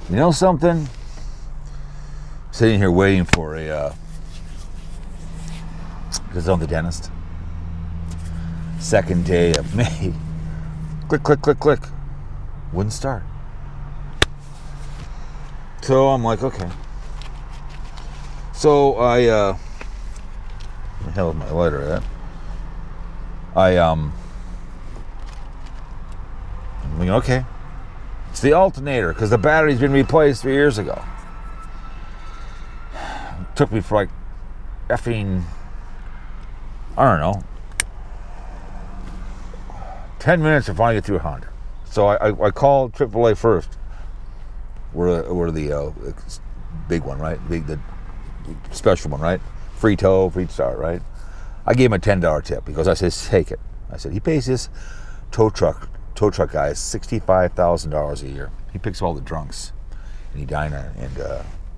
You know something? Sitting here waiting for a because I'm the dentist. Second day of May. Click, click, click, click. Wouldn't start. So I'm like, okay. So I where the hell is my lighter at? I'm like, okay. It's the alternator, because the battery's been replaced 3 years ago. It took me for like effing, I don't know, 10 minutes to finally get through Honda. So I called AAA first. We're the big one, right? The special one, right? Free tow, free start, right? I gave him a $10 tip because I said, take it. I said, he pays his tow truck guy $65,000 a year. He picks all the drunks in Edina and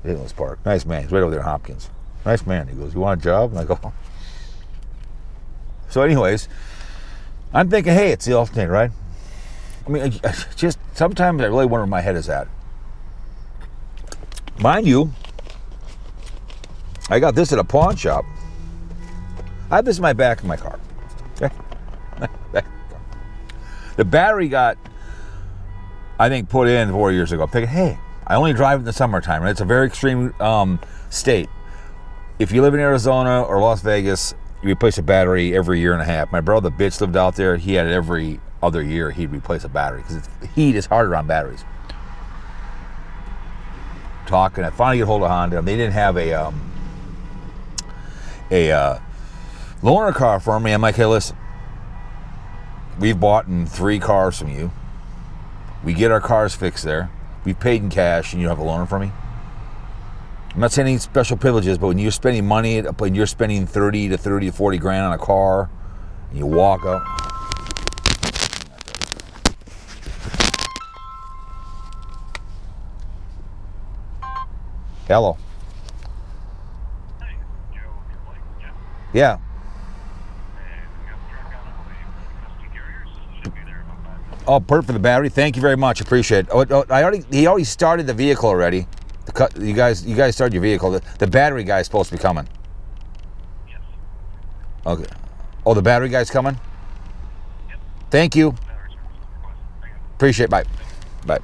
Highlands Park. Nice man. He's right over there in Hopkins. Nice man. He goes, you want a job? And I go, oh. So anyways, I'm thinking, hey, it's the alternator, right? I mean, just sometimes I really wonder where my head is at. Mind you, I got this at a pawn shop. I have this in my back of my car. Okay? The battery got, I think, put in 4 years ago. I'm thinking, hey, I only drive in the summertime, right? It's a very extreme state. If you live in Arizona or Las Vegas, you replace a battery every year and a half. My brother, bitch, lived out there. He had it every other year. He'd replace a battery because heat is harder on batteries. Talking, I finally get hold of Honda. They didn't have a loaner car for me. I'm like, hey, listen. We've bought in 3 cars from you. We get our cars fixed there. We've paid in cash, and you don't have a loaner for me? I'm not saying any special privileges, but when you're spending money, when you're spending 30 to 40 grand on a car, and you walk up. Hello. Hey, Joe, yeah. Oh, perfect for the battery. Thank you very much. Appreciate it. He already started the vehicle already. You guys started your vehicle. The battery guy's supposed to be coming. Yes. Okay. Oh, the battery guy's coming? Yep. Thank you. Appreciate it. Bye. Bye.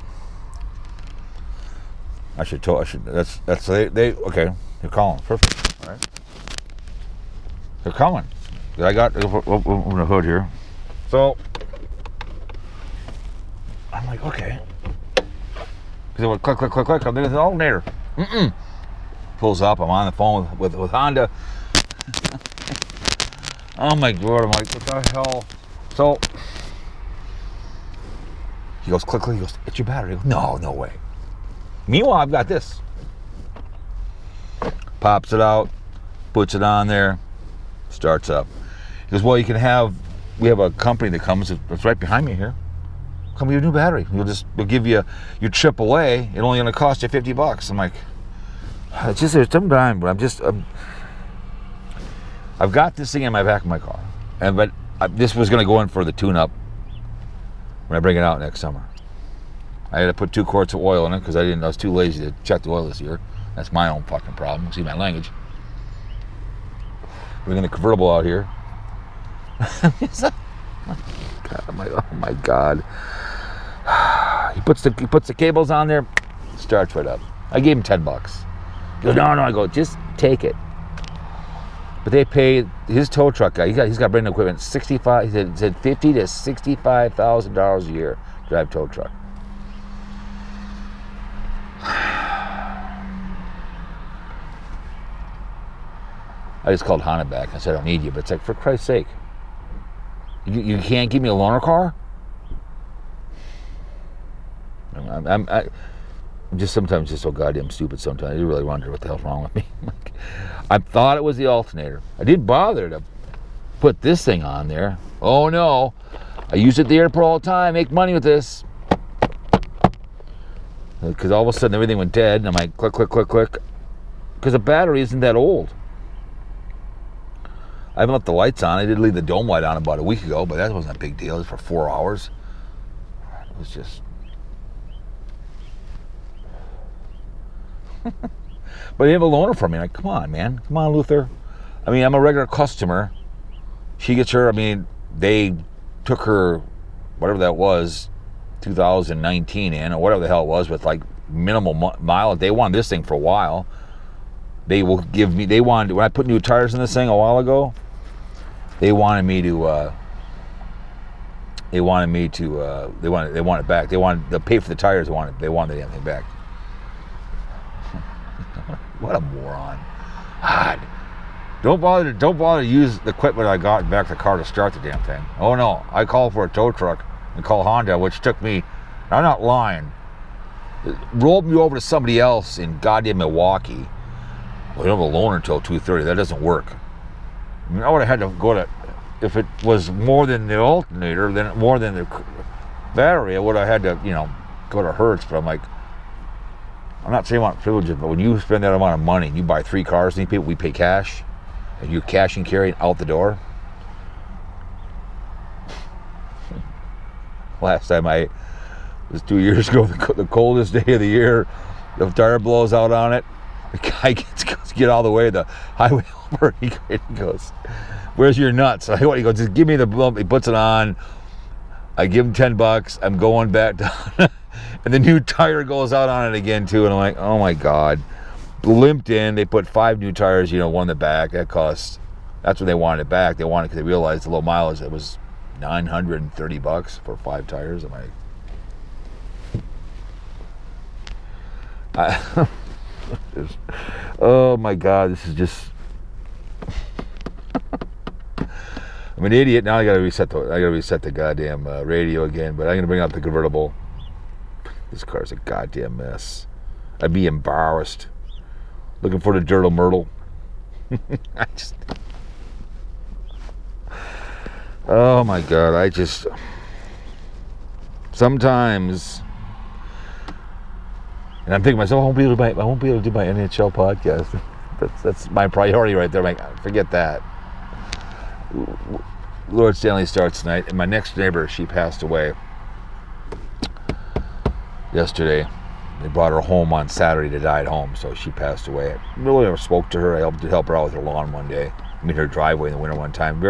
They okay. You're calling. Perfect. All right. They're coming. I got open the hood here. So I'm like, okay. Because it went click, click, click, click. I'm there's an alternator. Pulls up. I'm on the phone with Honda. Oh my God. I'm like, what the hell? So he goes, click, click. He goes, it's your battery. I go, no way. Meanwhile, I've got this. Pops it out, puts it on there, starts up. He goes, well, we have a company that comes, it's right behind me here. Come with your new battery. We'll give you your AAA. It's only going to cost you $50. I'm like, it's just there's some time, but I've got this thing in my back of my car, but this was going to go in for the tune-up when I bring it out next summer. I had to put 2 quarts of oil in it because I was too lazy to check the oil this year. That's my own fucking problem. See my language. We're in the convertible out here. Oh my God. He puts the cables on there, starts right up. I gave him $10. He goes, no. I go, just take it. But they paid his tow truck guy. He's got brand new equipment. He said $50,000 to $65,000 a year to drive tow truck. I just called Honda back. I said, I don't need you. But it's like, for Christ's sake. You can't give me a loaner car? I'm just sometimes just so goddamn stupid sometimes. I really wonder what the hell's wrong with me. I thought it was the alternator. I didn't bother to put this thing on there. Oh no. I use it at the airport all the time. Make money with this. Because all of a sudden everything went dead. And I'm like, click, click, click, click. Because the battery isn't that old. I haven't left the lights on. I did leave the dome light on about a week ago, but that wasn't a big deal. It was for 4 hours. It was just... But they have a loaner for me. Like, come on, man. Come on, Luther. I mean, I'm a regular customer. She gets her, I mean, they took her, whatever that was, 2019 in, or whatever the hell it was, with like minimal mileage. They wanted this thing for a while. They will give me, they wanted, when I put new tires in this thing a while ago, they wanted they want it back. They wanted to pay for the tires. They wanted the damn thing back. What a moron. God. Don't bother to use the equipment I got and back the car to start the damn thing. Oh no, I called for a tow truck and called Honda, which took me, I'm not lying, it rolled me over to somebody else in goddamn Milwaukee. We don't have a loaner until 2:30. That doesn't work. I mean, I would have had to go to, if it was more than the alternator, then more than the battery, I would have had to, go to Hertz. But I'm like, I'm not saying I want privileges, but when you spend that amount of money and you buy 3 cars, and people, we pay cash, and you're cash and carrying out the door. Last time it was 2 years ago, the coldest day of the year, the tire blows out on it. The guy get all the way to the highway over. He goes, "Where's your nuts?" He goes, "Just give me the bump." He puts it on. I give him $10. I'm going back down. And the new tire goes out on it again too, and I'm like, oh my god. Limped in. They put 5 new tires, one in the back. That's when they wanted it back. They wanted it because they realized the low mileage. It was $930 for 5 tires. I'm like, oh my god, this is just. I'm an idiot. Now I gotta reset the goddamn radio again. But I'm gonna bring out the convertible. This car's a goddamn mess. I'd be embarrassed. Looking for the Dirtle Myrtle. Oh my god, sometimes, and I'm thinking to myself, I won't be able to do my NHL podcast. That's my priority right there. I'm like, forget that. Lord Stanley starts tonight, and my next neighbor, she passed away yesterday. They brought her home on Saturday to die at home, so she passed away. I really never spoke to her. I helped her out with her lawn one day. I mean, her driveway in the winter one time.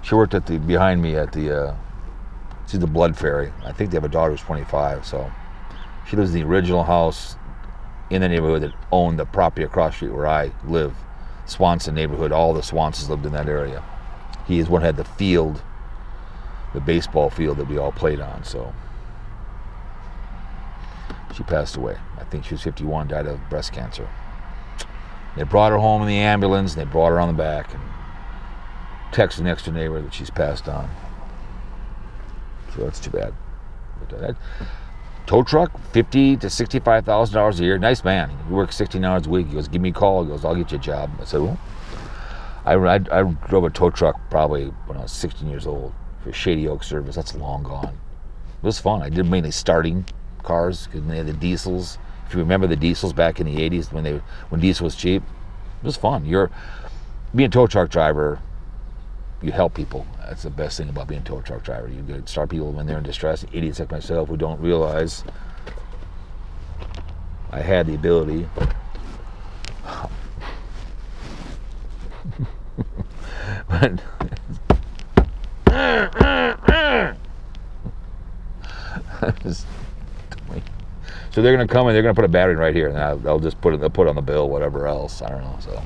She worked behind me at the Blood Ferry. I think they have a daughter who's 25, so she lives in the original house in the neighborhood that owned the property across the street where I live. Swanson neighborhood. All the Swansons lived in that area. He is one who had the field, the baseball field that we all played on, so she passed away. I think she was 51, died of breast cancer. They brought her home in the ambulance, and they brought her on the back, and texted the next door neighbor that she's passed on. So that's too bad. But tow truck, $50,000 to $65,000 a year. Nice man. He works 16 hours a week. He goes, give me a call. He goes, I'll get you a job. I said, well, I drove a tow truck probably when I was 16 years old for Shady Oak service. That's long gone. It was fun. I did mainly starting cars because they had the diesels. If you remember the diesels back in the 80s when diesel was cheap, it was fun. Being a tow truck driver, you help people. That's the best thing about being a tow truck driver. You get start people when they're in distress. Idiots like myself who don't realize I had the ability. But so they're going to come and they're going to put a battery right here, and they'll put it on the bill, whatever else. I don't know. So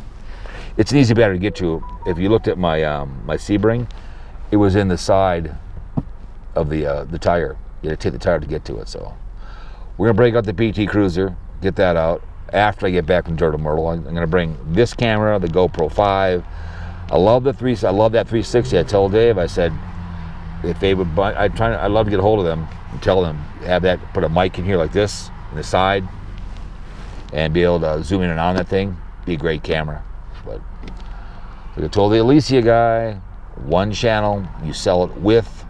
it's an easy battery to get to. If you looked at my my Sebring, it was in the side of the tire. You had to take the tire to get to it. So we're going to break out the PT Cruiser, get that out. After I get back from Dirtle Myrtle, I'm going to bring this camera, the GoPro 5. I love that 360. I told Dave, I said, if they would buy, I'd love to get a hold of them and tell them, put a mic in here like this, in the side, and be able to zoom in and on that thing. Be a great camera. But like I told the Alicia guy, one channel, you sell it with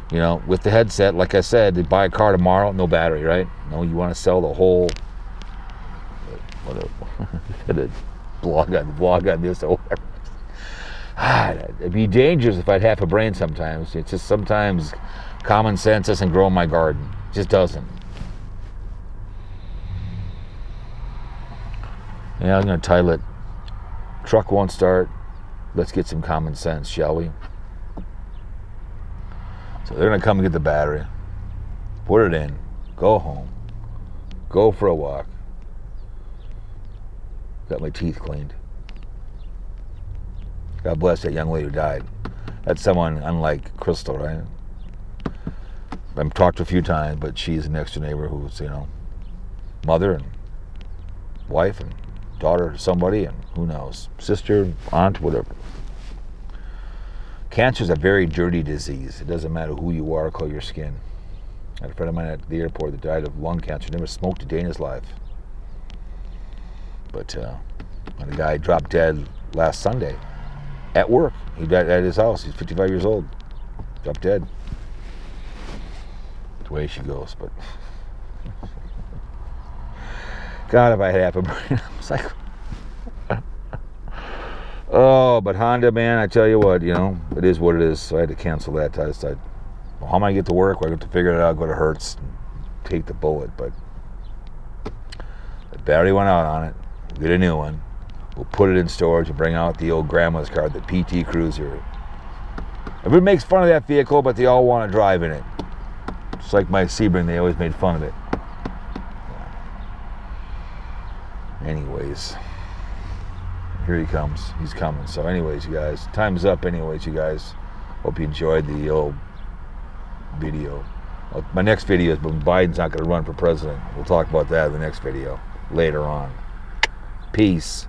the headset. Like I said, they buy a car tomorrow, no battery, right? No, you want to sell the whole, whatever, blog on this or whatever. It'd be dangerous if I had half a brain sometimes. It's just sometimes common sense doesn't grow in my garden. It just doesn't. Yeah, I'm gonna title it, Truck Won't Start. Let's get some common sense, shall we? So they're gonna come and get the battery, put it in, go home, go for a walk. Got my teeth cleaned. God bless that young lady who died. That's someone unlike Crystal, right? I've talked to her a few times, but she's a next door neighbor who's, mother and wife and daughter to somebody, and who knows, sister, aunt, whatever. Cancer is a very dirty disease. It doesn't matter who you are, color your skin. I had a friend of mine at the airport that died of lung cancer. Never smoked a day in his life. But when the guy dropped dead last Sunday at work, he died at his house. He's 55 years old. Dropped dead. That's the way she goes. But God, if I had half a brain, I was like, oh, but Honda, man, I tell you what, it is what it is. So I had to cancel that. I decided, well, how am I going to get to work? Well, I have to figure it out, go to Hertz, and take the bullet. But the battery went out on it. We'll get a new one. We'll put it in storage and bring out the old grandma's car, the PT Cruiser. Everybody makes fun of that vehicle, but they all want to drive in it. Just like my Sebring, they always made fun of it. Anyways, here he comes. He's coming. So anyways, you guys, time's up anyways, you guys. Hope you enjoyed the old video. My next video is when Biden's not going to run for president. We'll talk about that in the next video later on. Peace.